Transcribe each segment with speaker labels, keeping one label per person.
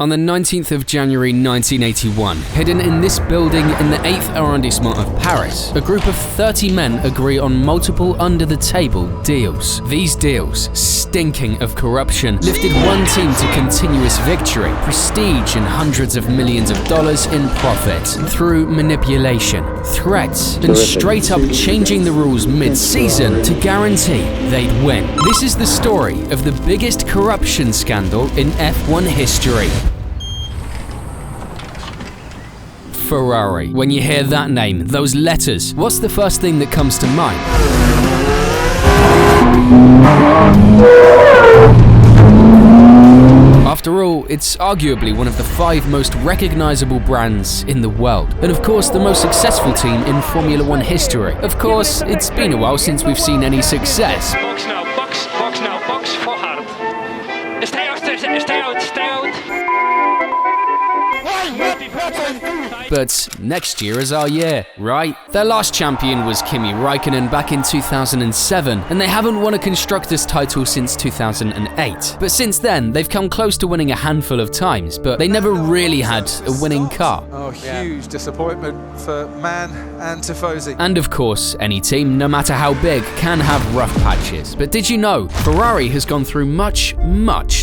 Speaker 1: On the 19th of January 1981, hidden in this building in the 8th arrondissement of Paris, a group of 30 men agree on multiple under-the-table deals. These deals, stinking of corruption, lifted one team to continuous victory, prestige and hundreds of millions of dollars in profit through manipulation, threats, and straight up changing the rules mid-season to guarantee they'd win. This is the story of the biggest corruption scandal in F1 history. Ferrari. When you hear that name, those letters, what's the first thing that comes to mind? After all, it's arguably one of the 5 most recognizable brands in the world. And of course, the most successful team in Formula 1 history. Of course, it's been a while since we've seen any success.
Speaker 2: Box now, box forward. Stay out.
Speaker 1: But next year is our year, right? Their last champion was Kimi Räikkönen back in 2007, and they haven't won a Constructors' title since 2008. But since then, they've come close to winning a handful of times, but they never really had a winning car.
Speaker 3: Oh, huge disappointment for Man and Tifosi.
Speaker 1: And of course, any team, no matter how big, can have rough patches. But did you know, Ferrari has gone through much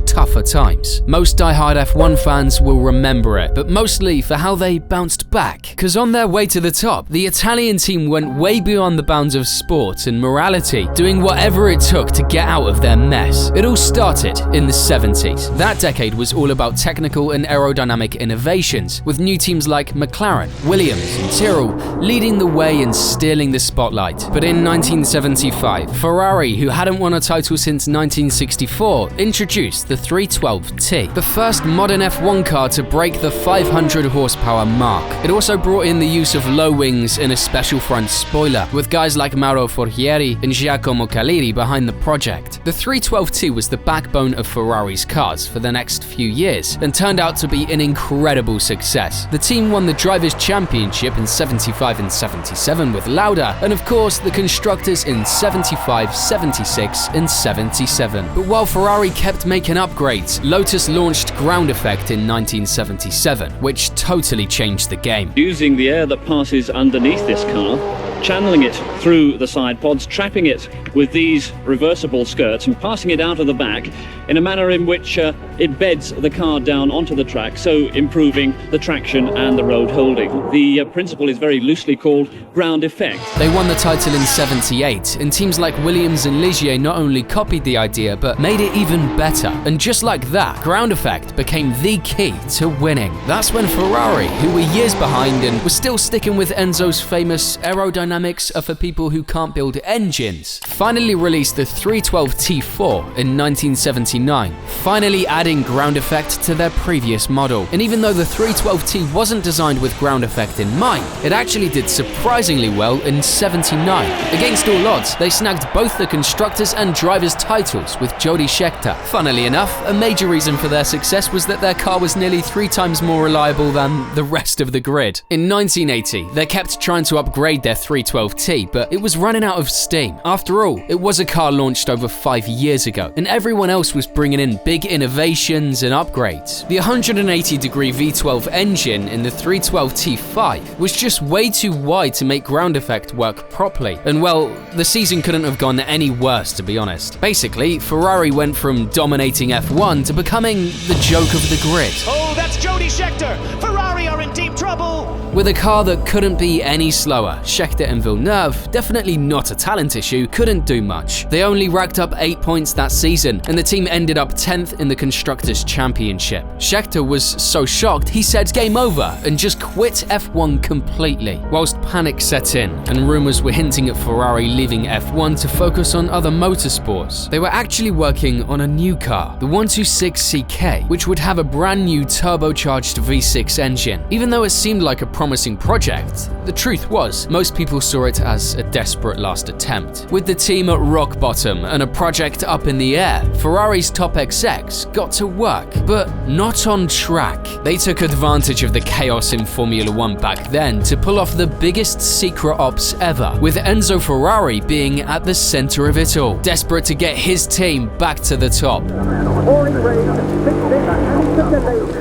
Speaker 1: tougher times. Most die-hard F1 fans will remember it, but mostly for how they bounced back. Because on their way to the top, the Italian team went way beyond the bounds of sport and morality, doing whatever it took to get out of their mess. It all started in the 70s. That decade was all about technical and aerodynamic innovations, with new teams like McLaren, Williams, and Tyrrell leading the way and stealing the spotlight. But in 1975, Ferrari, who hadn't won a title since 1964, introduced the 312T, the first modern F1 car to break the 500 horsepower mark. It also brought in the use of low wings and a special front spoiler, with guys like Mauro Forghieri and Giacomo Caliri behind the project. The 312T was the backbone of Ferrari's cars for the next few years and turned out to be an incredible success. The team won the Drivers' Championship in 75 and 77 with Lauda, and of course the Constructors in 75, 76 and 77. But while Ferrari kept making upgrades, Lotus launched Ground Effect in 1977, which totally changed the game.
Speaker 4: Using the air that passes underneath this car, channeling it through the side pods, trapping it with these reversible skirts and passing it out of the back in a manner in which it beds the car down onto the track, so improving the traction and the road holding. The principle is very loosely called ground effect.
Speaker 1: They won the title in 78, and teams like Williams and Ligier not only copied the idea, but made it even better. And just like that, ground effect became the key to winning. That's when Ferrari, who were years behind and were still sticking with Enzo's famous aerodynamics are for people who can't build engines, finally released the 312T4 in 1979, finally adding ground effect to their previous model. And even though the 312T wasn't designed with ground effect in mind, it actually did surprisingly well in 79. Against all odds, they snagged both the Constructors' and Drivers' titles with Jody Scheckter. Funnily enough, a major reason for their success was that their car was nearly 3 times more reliable than the rest of the grid. In 1980, they kept trying to upgrade their 312T, but it was running out of steam. After all, it was a car launched over 5 years ago, and everyone else was bringing in big innovations and upgrades. The 180-degree V12 engine in the 312T5 was just way too wide to make ground effect work properly. And well, the season couldn't have gone any worse, to be honest. Basically, Ferrari went from dominating F1 to becoming the joke of the grid.
Speaker 5: Oh, that's Jody Scheckter! Ferrari are in deep trouble!
Speaker 1: With a car that couldn't be any slower, Scheckter and Villeneuve, definitely not a talent issue, couldn't do much. They only racked up 8 points that season, and the team ended up 10th in the Constructors' Championship. Scheckter was so shocked, he said game over and just quit F1 completely. Whilst panic set in, and rumours were hinting at Ferrari leaving F1 to focus on other motorsports, they were actually working on a new car, the 126CK, which would have a brand new turbocharged V6 engine. Even though it seemed like a promising project, the truth was, most people saw it as a desperate last attempt. With the team at rock bottom and a project up in the air, Ferrari's top execs got to work, but not on track. They took advantage of the chaos in Formula 1 back then to pull off the biggest secret ops ever, with Enzo Ferrari being at the center of it all, desperate to get his team back to the top.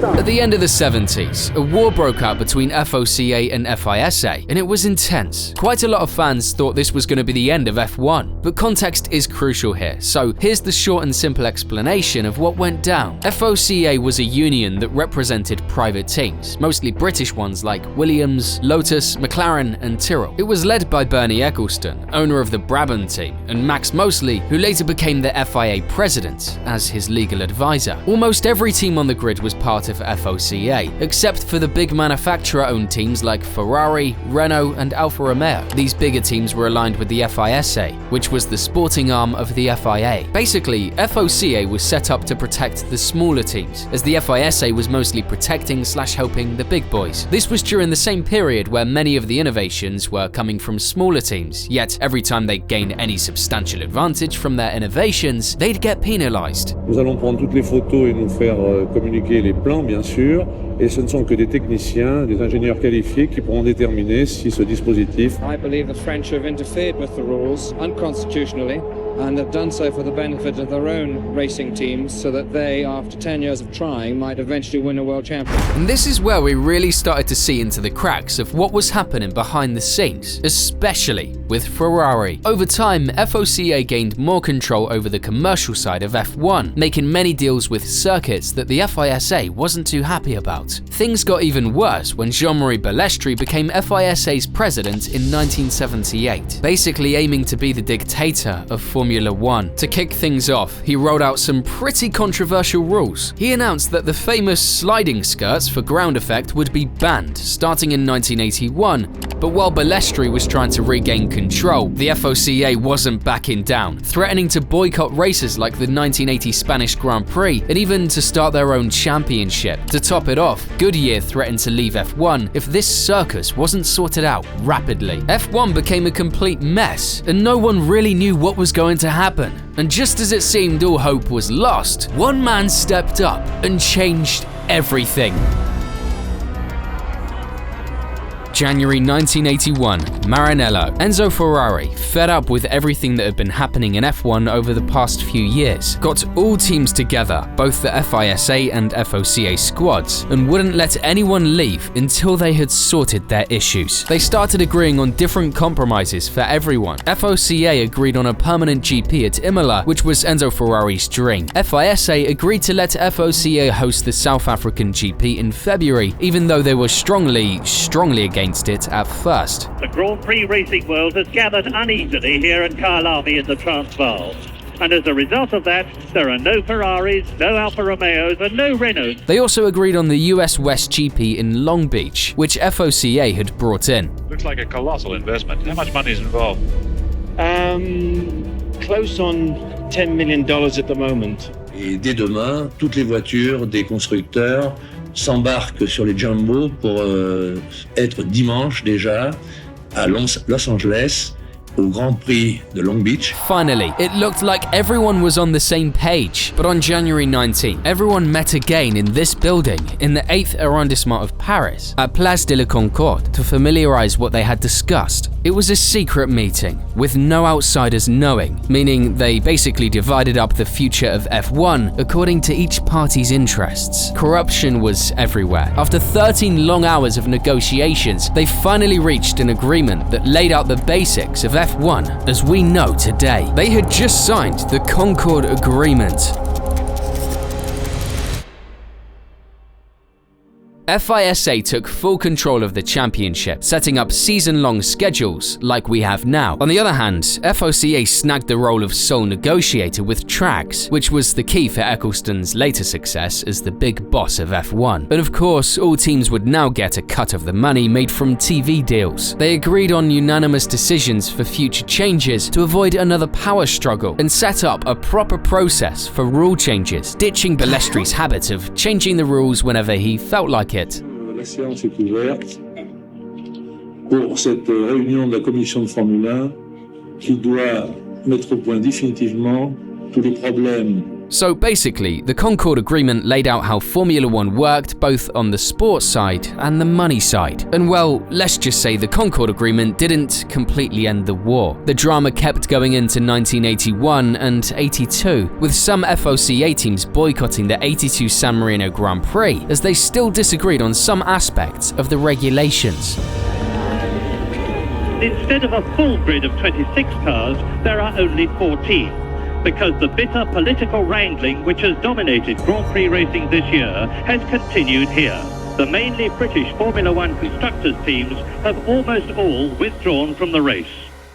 Speaker 1: At the end of the 70s, a war broke out between FOCA and FISA, and it was intense. Quite a lot of fans thought this was going to be the end of F1, but context is crucial here, so here's the short and simple explanation of what went down. FOCA was a union that represented private teams, mostly British ones like Williams, Lotus, McLaren, and Tyrrell. It was led by Bernie Ecclestone, owner of the Brabham team, and Max Mosley, who later became the FIA president as his legal advisor. Almost every team on the grid was part of FOCA, except for the big manufacturer-owned teams like Ferrari, Renault, and Alfa Romeo. These bigger teams were aligned with the FISA, which was the sporting arm of the FIA. Basically, FOCA was set up to protect the smaller teams, as the FISA was mostly protecting/helping the big boys. This was during the same period where many of the innovations were coming from smaller teams, yet every time they gained any substantial advantage from their innovations, they'd get penalized.
Speaker 6: Nous allons prendre toutes les photos et nous faire communiquer les plans, bien sûr, et ce ne sont que des techniciens, des ingénieurs qualifiés qui pourront déterminer si ce dispositif.
Speaker 7: I believe the French have interfered with the rules unconstitutionally and have done so for the benefit of their own racing teams so that they, after 10 years of trying, might eventually win a world championship.
Speaker 1: And this is where we really started to see into the cracks of what was happening behind the scenes, especially with Ferrari. Over time, FOCA gained more control over the commercial side of F1, making many deals with circuits that the FISA wasn't too happy about. Things got even worse when Jean-Marie Balestri became FISA's president in 1978, basically aiming to be the dictator of Formula One. To kick things off, he rolled out some pretty controversial rules. He announced that the famous sliding skirts for ground effect would be banned starting in 1981, but while Balestri was trying to regain control, the FOCA wasn't backing down, threatening to boycott races like the 1980 Spanish Grand Prix and even to start their own championship. To top it off, Goodyear threatened to leave F1 if this circus wasn't sorted out rapidly. F1 became a complete mess, and no one really knew what was going to happen. And just as it seemed all hope was lost, one man stepped up and changed everything. January 1981, Maranello, Enzo Ferrari, fed up with everything that had been happening in F1 over the past few years, got all teams together, both the FISA and FOCA squads, and wouldn't let anyone leave until they had sorted their issues. They started agreeing on different compromises for everyone. FOCA agreed on a permanent GP at Imola, which was Enzo Ferrari's dream. FISA agreed to let FOCA host the South African GP in February, even though they were strongly against it at first.
Speaker 8: The Grand Prix racing world has gathered uneasily here at Carlavi in the Transvaal. And as a result of that, there are no Ferraris, no Alfa Romeos, and no Renaults.
Speaker 1: They also agreed on the US West GP in Long Beach, which FOCA had brought in.
Speaker 2: Looks like a colossal investment. How much money is involved?
Speaker 9: Close on $10 million at the moment.
Speaker 10: Et dès demain, toutes les voitures des constructeurs s'embarquent sur les Jumbo pour être dimanche déjà à Los Angeles au Grand Prix de Long Beach.
Speaker 1: Finally, it looked like everyone was on the same page. But on January 19, everyone met again in this building in the 8th arrondissement of Paris, at Place de la Concorde, to familiarize what they had discussed. It was a secret meeting, with no outsiders knowing, meaning they basically divided up the future of F1 according to each party's interests. Corruption was everywhere. After 13 long hours of negotiations, they finally reached an agreement that laid out the basics of F1 as we know today. They had just signed the Concorde Agreement. FISA took full control of the championship, setting up season-long schedules like we have now. On the other hand, FOCA snagged the role of sole negotiator with tracks, which was the key for Ecclestone's later success as the big boss of F1. And of course, all teams would now get a cut of the money made from TV deals. They agreed on unanimous decisions for future changes to avoid another power struggle and set up a proper process for rule changes, ditching Balestri's habit of changing the rules whenever he felt like it.
Speaker 6: La séance est ouverte pour cette réunion de la commission de Formule 1 qui doit mettre au point définitivement tous les problèmes
Speaker 1: So basically, the Concord Agreement laid out how Formula One worked both on the sports side and the money side. And well, let's just say the Concord Agreement didn't completely end the war. The drama kept going into 1981 and 82, with some FOCA teams boycotting the 82 San Marino Grand Prix as they still disagreed on some aspects of the regulations.
Speaker 8: Instead of a full grid of 26 cars, there are only 14, because the bitter political wrangling which has dominated Grand Prix racing this year has continued here. The mainly British Formula One constructors teams have almost all withdrawn from the race.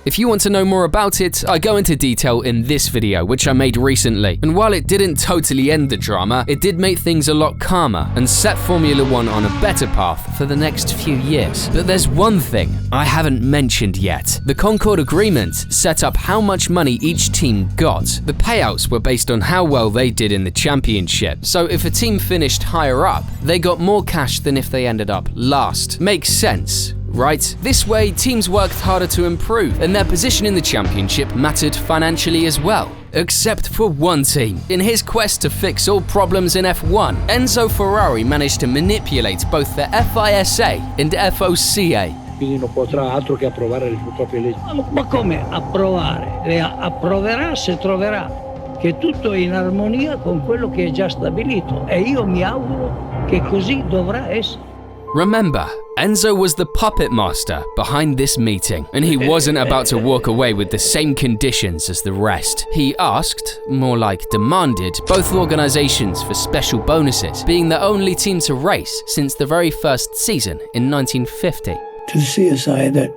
Speaker 1: If you want to know more about it, I go into detail in this video, which I made recently. And while it didn't totally end the drama, it did make things a lot calmer and set Formula One on a better path for the next few years. But there's one thing I haven't mentioned yet. The Concord Agreement set up how much money each team got. The payouts were based on how well they did in the championship. So if a team finished higher up, they got more cash than if they ended up last. Makes sense, right? This way, teams worked harder to improve, and their position in the championship mattered financially as well. Except for one team. In his quest to fix all problems in F1, Enzo Ferrari managed to manipulate both the FISA and FOCA.
Speaker 11: Quindi non potrà altro che approvare le proprie leggi. Ma come approvare? Approverà se troverà che tutto è in armonia con quello che è già stabilito, e io mi auguro che così dovrà essere.
Speaker 1: Remember, Enzo was the puppet master behind this meeting, and he wasn't about to walk away with the same conditions as the rest. He asked, more like demanded, both organizations for special bonuses, being the only team to race since the very first season in 1950.
Speaker 11: To the CSI, that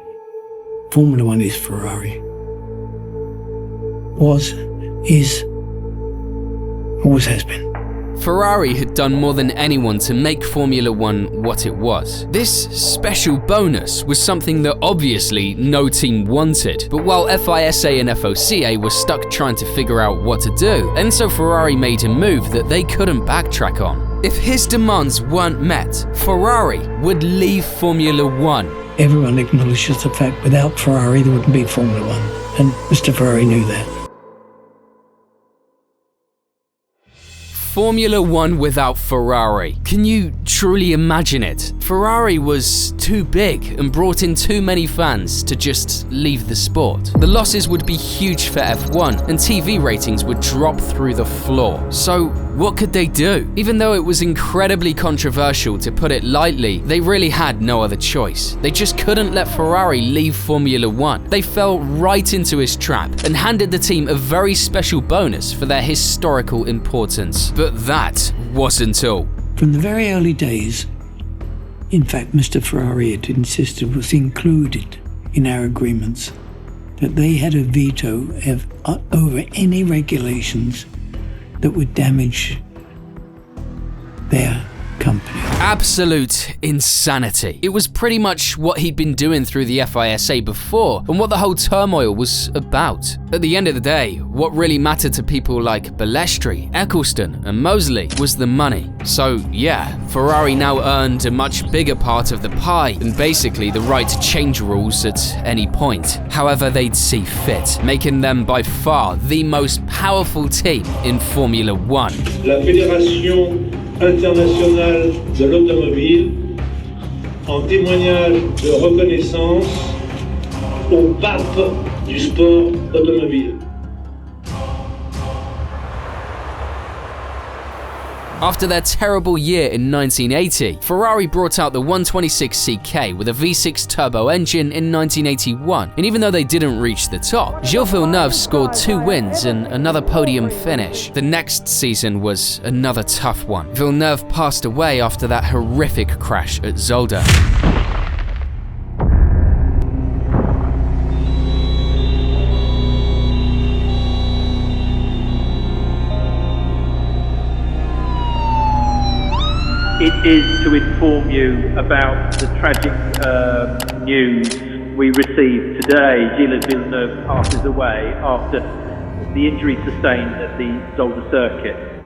Speaker 11: Formula One is Ferrari. Was, is, always has been.
Speaker 1: Ferrari had done more than anyone to make Formula One what it was. This special bonus was something that obviously no team wanted, but while FISA and FOCA were stuck trying to figure out what to do, Enzo Ferrari made a move that they couldn't backtrack on. If his demands weren't met, Ferrari would leave Formula One.
Speaker 11: Everyone acknowledges the fact without Ferrari there wouldn't be Formula One, and Mr. Ferrari knew that.
Speaker 1: Formula One without Ferrari. Can you truly imagine it? Ferrari was too big and brought in too many fans to just leave the sport. The losses would be huge for F1 and TV ratings would drop through the floor. So what could they do? Even though it was incredibly controversial, to put it lightly, they really had no other choice. They just couldn't let Ferrari leave Formula One. They fell right into his trap and handed the team a very special bonus for their historical importance. But that wasn't all.
Speaker 11: From the very early days, in fact, Mr. Ferrari had insisted was included in our agreements that they had a veto over any regulations that would damage their company.
Speaker 1: Absolute insanity. It was pretty much what he'd been doing through the FISA before and what the whole turmoil was about. At the end of the day, what really mattered to people like Balestri, Eccleston and Mosley was the money. So yeah, Ferrari now earned a much bigger part of the pie and basically the right to change rules at any point, however they'd see fit, making them by far the most powerful team in Formula One.
Speaker 12: La Fédération internationale de l'automobile, en témoignage de reconnaissance au pape du sport automobile.
Speaker 1: After their terrible year in 1980, Ferrari brought out the 126CK with a V6 turbo engine in 1981, and even though they didn't reach the top, Gilles Villeneuve scored 2 wins and another podium finish. The next season was another tough one. Villeneuve passed away after that horrific crash at Zolder.
Speaker 13: It is to inform you about the tragic news we received today. Gilles Villeneuve passes away after the injury sustained at the Zolder circuit.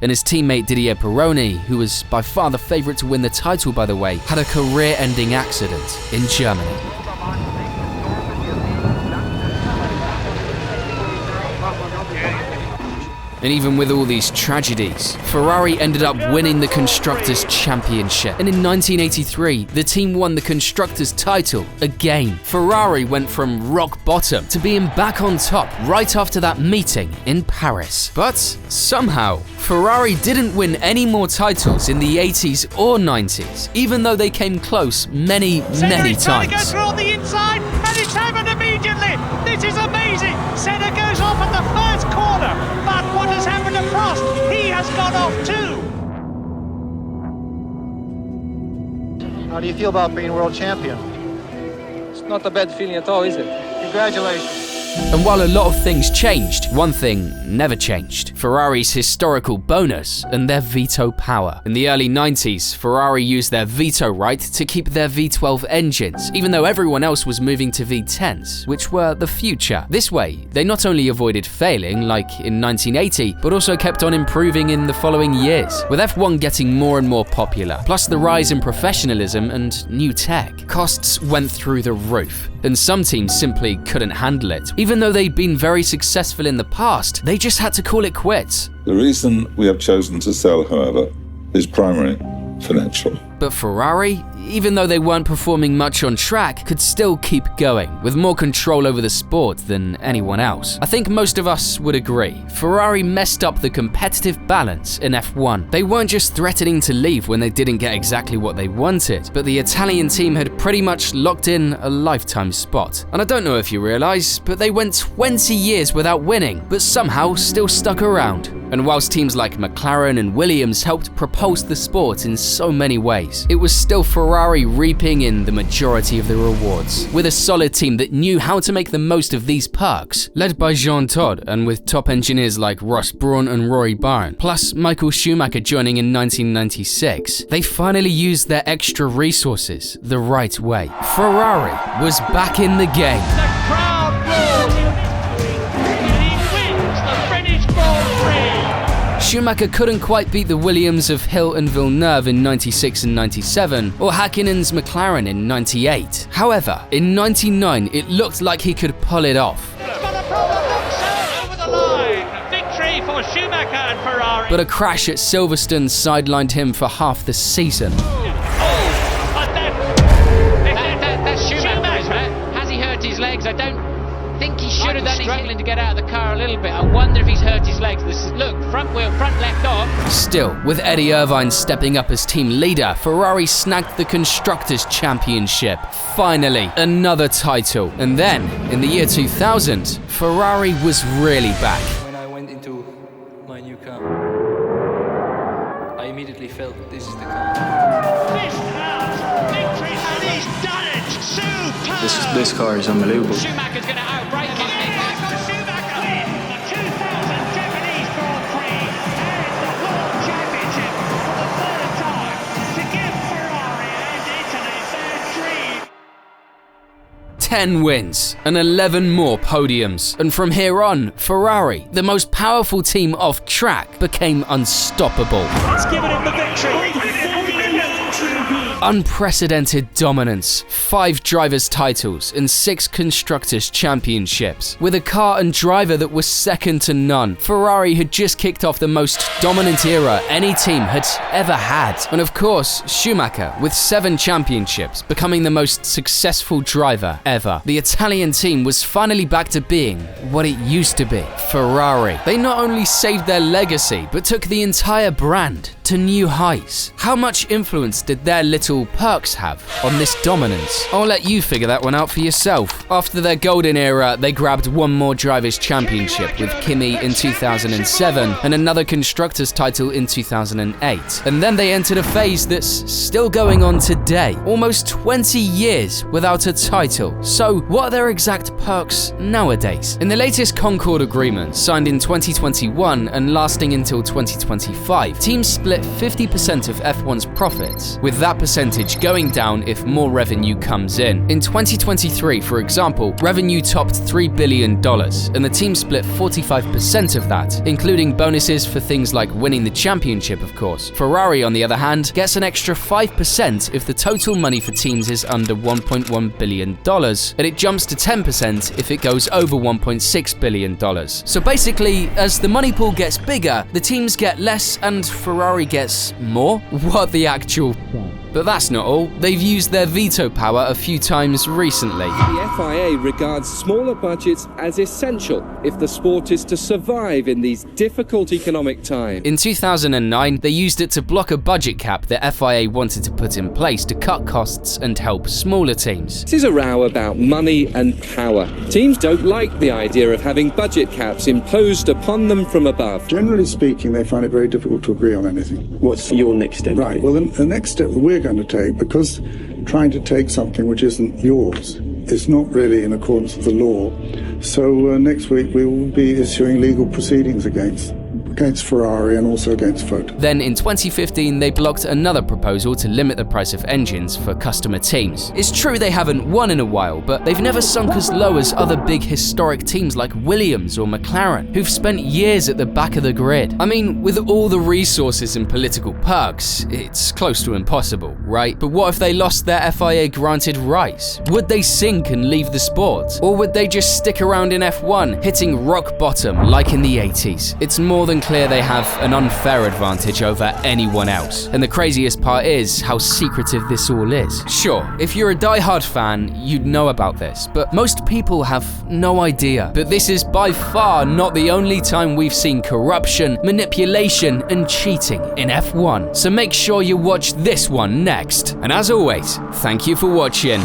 Speaker 1: And his teammate Didier Pironi, who was by far the favourite to win the title by the way, had a career-ending accident in Germany. And even with all these tragedies, Ferrari ended up winning the Constructors' Championship. And in 1983, the team won the Constructors' title again. Ferrari went from rock bottom to being back on top right after that meeting in Paris. But somehow, Ferrari didn't win any more titles in the 80s or 90s, even though they came close many times.
Speaker 5: Trying to go through on the inside, and it's happened immediately. This is amazing. Senna goes off at the first corner, but what has happened to Prost? He has gone off too.
Speaker 14: How do you feel about being world champion?
Speaker 15: It's not a bad feeling at all, is it?
Speaker 14: Congratulations.
Speaker 1: And while a lot of things changed, one thing never changed: Ferrari's historical bonus and their veto power. In the early 90s, Ferrari used their veto right to keep their V12 engines, even though everyone else was moving to V10s, which were the future. This way, they not only avoided failing, like in 1980, but also kept on improving in the following years, with F1 getting more and more popular, plus the rise in professionalism and new tech. Costs went through the roof, and some teams simply couldn't handle it. Even though they'd been very successful in the past, they just had to call it quits.
Speaker 16: The reason we have chosen to sell, however, is primarily financial.
Speaker 1: But Ferrari, even though they weren't performing much on track, could still keep going, with more control over the sport than anyone else. I think most of us would agree. Ferrari messed up the competitive balance in F1. They weren't just threatening to leave when they didn't get exactly what they wanted, but the Italian team had pretty much locked in a lifetime spot. And I don't know if you realize, but they went 20 years without winning, but somehow still stuck around. And whilst teams like McLaren and Williams helped propulse the sport in so many ways, it was still Ferrari reaping in the majority of the rewards. With a solid team that knew how to make the most of these perks, led by Jean Todt and with top engineers like Ross Brawn and Rory Byrne, plus Michael Schumacher joining in 1996, they finally used their extra resources the right way. Ferrari was back in the game.
Speaker 5: The crowd roars. He wins the British Grand Prix.
Speaker 1: Schumacher couldn't quite beat the Williams of Hill and Villeneuve in 96 and 97, or Häkkinen's McLaren in 98. However, in 99, it looked like he could pull it off.
Speaker 5: Over the line. Victory for Schumacher and Ferrari.
Speaker 1: But a crash at Silverstone sidelined him for half the season.
Speaker 17: That's Schumacher, isn't it? Has he hurt his legs? I don't think he should have done. He's struggling to get out of the car a little bit. I wonder if he's hurt his legs. Look, front wheel, front left off.
Speaker 1: Still, with Eddie Irvine stepping up as team leader, Ferrari snagged the Constructors' Championship. Finally, another title. And then, in the year 2000, Ferrari was really back.
Speaker 15: When I went into my new car, I immediately felt this is the car.
Speaker 5: Fist out. Victory, and he's done it. Superb.
Speaker 15: This car is unbelievable.
Speaker 17: Schumacher's going to outbreak him.
Speaker 5: Michael Schumacher win the 2000 Japanese Grand Prix and the World Championship for the third time to give Ferrari and Italy their dream.
Speaker 1: 10 wins and 11 more podiums. And from here on, Ferrari, the most powerful team off track, became unstoppable.
Speaker 5: It's given him the victory.
Speaker 1: Unprecedented dominance, 5 drivers' titles, and 6 constructors' championships. With a car and driver that was second to none, Ferrari had just kicked off the most dominant era any team had ever had. And of course, Schumacher, with 7 championships, becoming the most successful driver ever. The Italian team was finally back to being what it used to be, Ferrari. They not only saved their legacy, but took the entire brand to new heights. How much influence did their little perks have on this dominance? I'll let you figure that one out for yourself. After their golden era, they grabbed one more drivers' championship with Kimi in 2007 and another constructors' title in 2008. And then they entered a phase that's still going on today, almost 20 years without a title. So what are their exact perks nowadays? In the latest Concord Agreement, signed in 2021 and lasting until 2025, teams split 50% of F1's profits, with that percentage percentage going down if more revenue comes in. In 2023, for example, revenue topped $3 billion, and the team split 45% of that, including bonuses for things like winning the championship, of course. Ferrari, on the other hand, gets an extra 5% if the total money for teams is under $1.1 billion, and it jumps to 10% if it goes over $1.6 billion. So basically, as the money pool gets bigger, the teams get less and Ferrari gets more? What the actual... But that's not all. They've used their veto power a few times recently.
Speaker 18: The FIA regards smaller budgets as essential if the sport is to survive in these difficult economic times.
Speaker 1: In 2009, they used it to block a budget cap that FIA wanted to put in place to cut costs and help smaller teams.
Speaker 18: This is a row about money and power. Teams don't like the idea of having budget caps imposed upon them from above.
Speaker 19: Generally speaking, they find it very difficult to agree on anything.
Speaker 9: What's your next step?
Speaker 19: Right, well, the next step we're going to take, because trying to take something which isn't yours is not really in accordance with the law, so next week we will be issuing legal proceedings against Ferrari and also against Ford.
Speaker 1: Then in 2015, they blocked another proposal to limit the price of engines for customer teams. It's true they haven't won in a while, but they've never sunk as low as other big historic teams like Williams or McLaren, who've spent years at the back of the grid. I mean, with all the resources and political perks, it's close to impossible, right? But what if they lost their FIA-granted rights? Would they sink and leave the sport? Or would they just stick around in F1, hitting rock bottom like in the 80s? It's more than clear they have an unfair advantage over anyone else. And the craziest part is how secretive this all is. Sure, if you're a die-hard fan, you'd know about this, but most people have no idea. But this is by far not the only time we've seen corruption, manipulation, and cheating in F1. So make sure you watch this one next. And as always, thank you for watching.